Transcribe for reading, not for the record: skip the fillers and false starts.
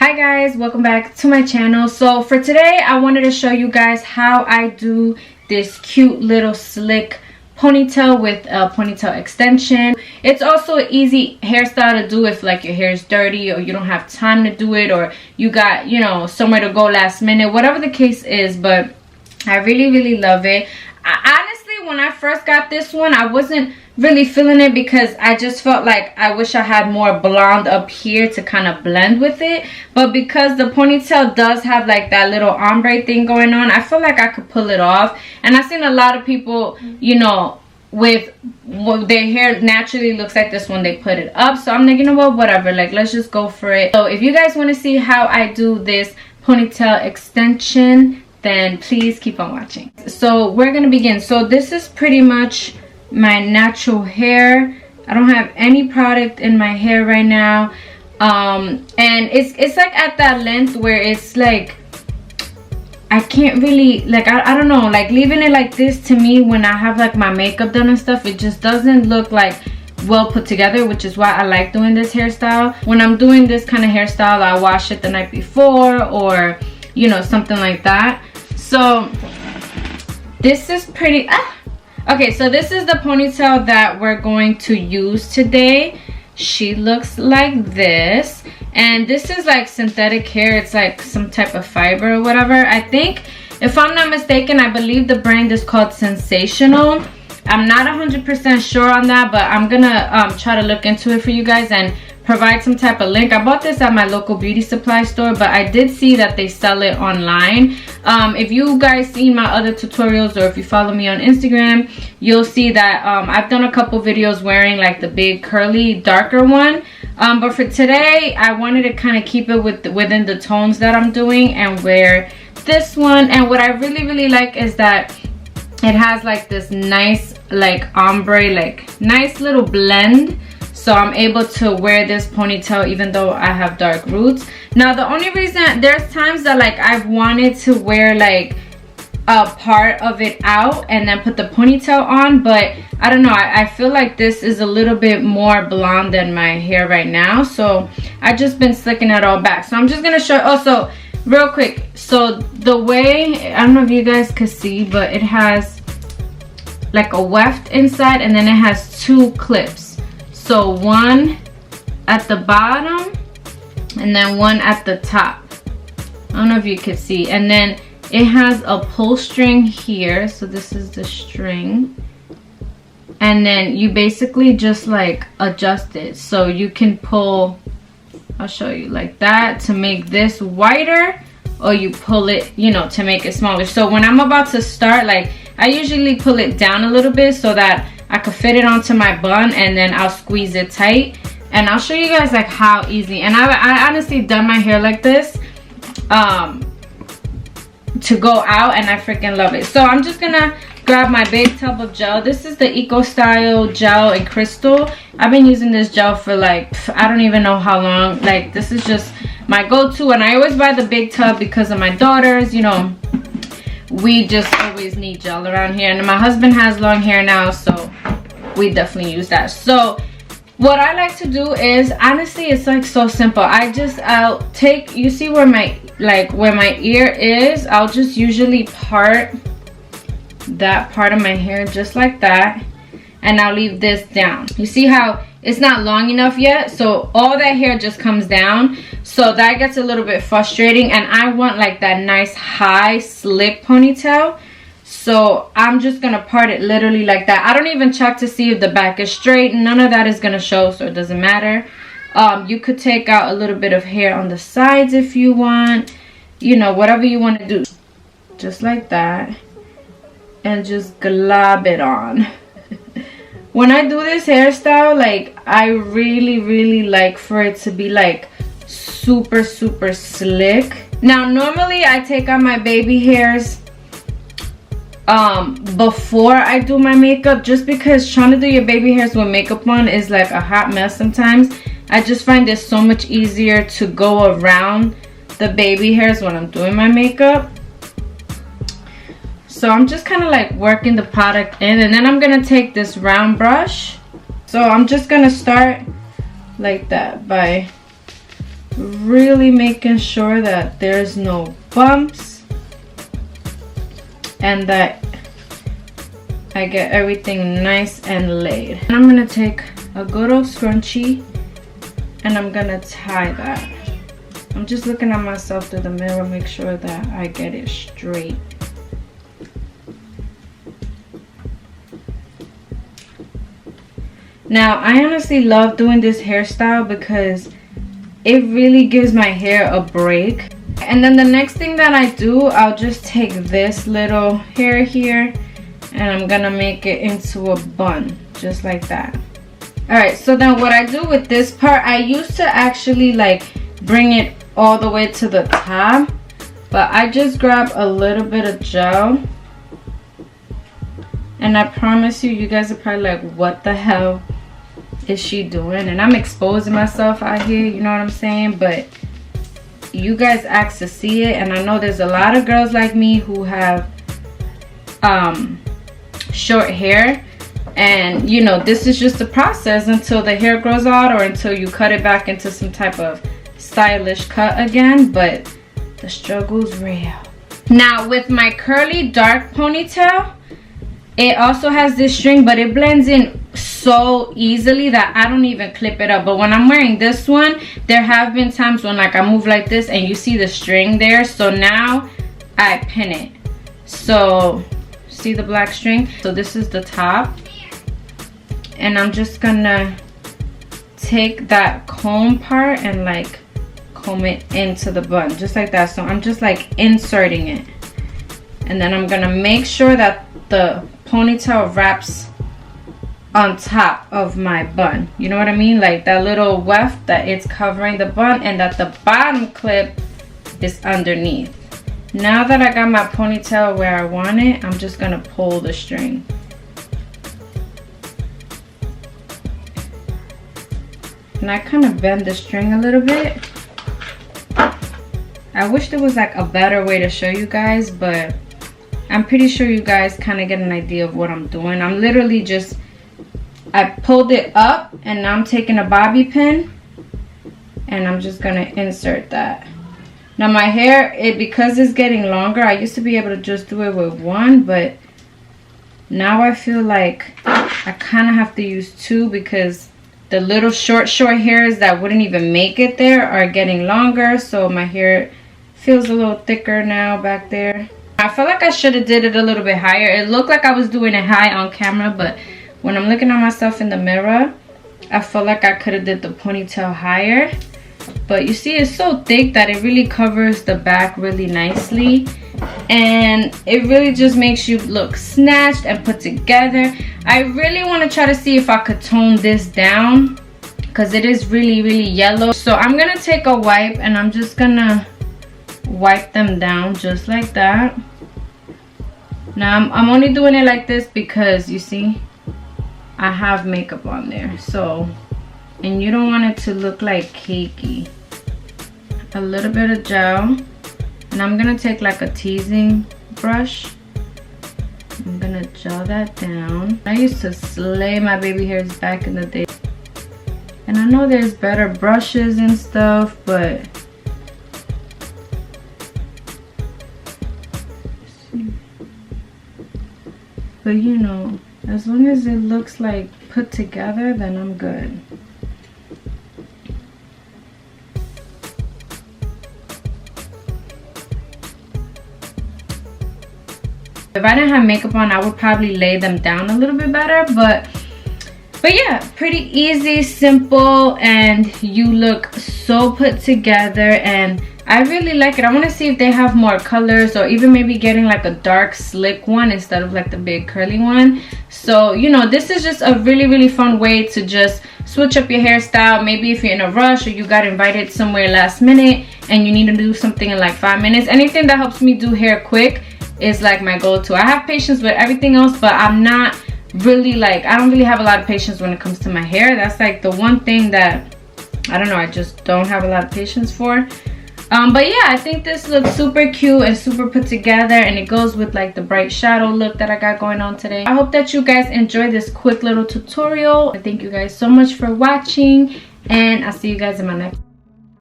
Hi guys, welcome back to my channel. So for today I wanted to show you guys how I do this cute little slick ponytail with a ponytail extension. It's also an easy hairstyle to do if like your hair is dirty or you don't have time to do it, or you got, you know, somewhere to go last minute, whatever the case is. But I really love it. Honestly, when I first got this one, I wasn't really feeling it because I just felt like I wish I had more blonde up here to kind of blend with it. But because the ponytail does have like that little ombre thing going on, I feel like I could pull it off. And I've seen a lot of people, you know, with their hair naturally looks like this when they put it up. So I'm like, you know what, whatever, like let's just go for it. So if you guys want to see how I do this ponytail extension, then please keep on watching. So we're gonna begin. So this is pretty much my natural hair. I don't have any product in my hair right now, and it's like at that length where it's like I can't really, like, I don't know, like leaving it like this, to me, when I have like my makeup done and stuff, it just doesn't look like well put together, which is why I like doing this hairstyle. When I'm doing this kind of hairstyle, I wash it the night before, or you know, something like that. So this is pretty okay, so this is the ponytail that we're going to use today. She looks like this, and this is like synthetic hair. It's like some type of fiber or whatever. I think, if I'm not mistaken, I believe the brand is called Sensational. I'm not 100% sure on that, but I'm gonna try to look into it for you guys and provide some type of link. I bought this at my local beauty supply store, but I did see that they sell it online. If you guys see my other tutorials, or if you follow me on Instagram, you'll see that I've done a couple videos wearing like the big curly darker one, but for today I wanted to kind of keep it within the tones that I'm doing and wear this one. And what I really like is that it has like this nice like ombre, like nice little blend. So I'm able to wear this ponytail even though I have dark roots. Now the only reason, there's times that like I've wanted to wear like a part of it out and then put the ponytail on, but I don't know, I feel like this is a little bit more blonde than my hair right now, so I just been slicking it all back. So I'm just gonna show also real quick. So the way, I don't know if you guys could see, but it has like a weft inside, and then it has two clips. So one at the bottom and then one at the top. I don't know if you can see. And then it has a pull string here. So this is the string. And then you basically just like adjust it. So you can pull, I'll show you, like that to make this wider, or you pull it, you know, to make it smaller. So when I'm about to start, like I usually pull it down a little bit so that I could fit it onto my bun, and then I'll squeeze it tight. And I'll show you guys like how easy. And I honestly done my hair like this to go out, and I freaking love it. So I'm just gonna grab my big tub of gel. This is the Eco Style Gel in Crystal. I've been using this gel for like, I don't even know how long. Like this is just my go-to, and I always buy the big tub because of my daughters, you know. We just always need gel around here, and my husband has long hair now, so we definitely use that. So what I like to do is, honestly, it's like so simple. I'll take, you see where my, like where my ear is, I'll just usually part that part of my hair just like that, and I'll leave this down. You see how it's not long enough yet, so all that hair just comes down. So that gets a little bit frustrating, and I want like that nice high slick ponytail. So I'm just gonna part it literally like that. I don't even check to see if the back is straight. None of that is gonna show, so it doesn't matter. You could take out a little bit of hair on the sides if you want, you know, whatever you want to do, just like that, and just glob it on. When I do this hairstyle, like I really like for it to be like super slick. Now normally I take out my baby hairs before I do my makeup, just because trying to do your baby hairs with makeup on is like a hot mess sometimes. I just find it so much easier to go around the baby hairs when I'm doing my makeup. So I'm just kind of like working the product in, and then I'm gonna take this round brush. So I'm just gonna start like that by really making sure that there's no bumps and that I get everything nice and laid. And I'm gonna take a good old scrunchie and I'm gonna tie that. I'm just looking at myself through the mirror, make sure that I get it straight. Now, I honestly love doing this hairstyle because it really gives my hair a break. And then the next thing that I do, I'll just take this little hair here and I'm gonna make it into a bun, just like that. Alright, so then what I do with this part, I used to actually like bring it all the way to the top, but I just grab a little bit of gel. And I promise you, you guys are probably like, what the hell is she doing? And I'm exposing myself out here, you know what I'm saying? But you guys asked to see it, and I know there's a lot of girls like me who have short hair, and you know, this is just a process until the hair grows out or until you cut it back into some type of stylish cut again, but the struggle's real. Now with my curly dark ponytail, it also has this string, but it blends in so easily that I don't even clip it up. But when I'm wearing this one, there have been times when like I move like this and you see the string there, so now I pin it. So see the black string? So this is the top, and I'm just gonna take that comb part and like comb it into the bun, just like that. So I'm just like inserting it, and then I'm gonna make sure that the ponytail wraps on top of my bun, you know what I mean, like that little weft that it's covering the bun, and that the bottom clip is underneath. Now that I got my ponytail where I want it, I'm just gonna pull the string. And I kind of bend the string a little bit. I wish there was like a better way to show you guys, but I'm pretty sure you guys kind of get an idea of what I'm doing. I'm literally just, I pulled it up and now I'm taking a bobby pin and I'm just gonna insert that. Now my hair, because it's getting longer, I used to be able to just do it with one, but now I feel like I kind of have to use two because the little short hairs that wouldn't even make it there are getting longer, so my hair feels a little thicker now back there. I feel like I should have did it a little bit higher. It looked like I was doing it high on camera, but when I'm looking at myself in the mirror, I feel like I could have did the ponytail higher. But you see, it's so thick that it really covers the back really nicely, and it really just makes you look snatched and put together. I really want to try to see if I could tone this down because it is really yellow. So I'm gonna take a wipe and I'm just gonna wipe them down just like that. Now I'm only doing it like this because you see I have makeup on there, so, and you don't want it to look like cakey. A little bit of gel, and I'm gonna take like a teasing brush. I'm gonna gel that down. I used to slay my baby hairs back in the day, and I know there's better brushes and stuff, but you know, as long as it looks like put together, then I'm good. If I didn't have makeup on, I would probably lay them down a little bit better, but yeah, pretty easy, simple, and you look so put together, and I really like it. I want to see if they have more colors, or even maybe getting like a dark slick one instead of like the big curly one. So, you know, this is just a really fun way to just switch up your hairstyle. Maybe if you're in a rush or you got invited somewhere last minute and you need to do something in like 5 minutes. Anything that helps me do hair quick is like my go-to. I have patience with everything else, but I'm not really like, I don't really have a lot of patience when it comes to my hair. That's like the one thing that, I don't know, I just don't have a lot of patience for. But yeah, I think this looks super cute and super put together, and it goes with like the bright shadow look that I got going on today. I hope that you guys enjoyed this quick little tutorial. Thank you guys so much for watching, and I'll see you guys in my next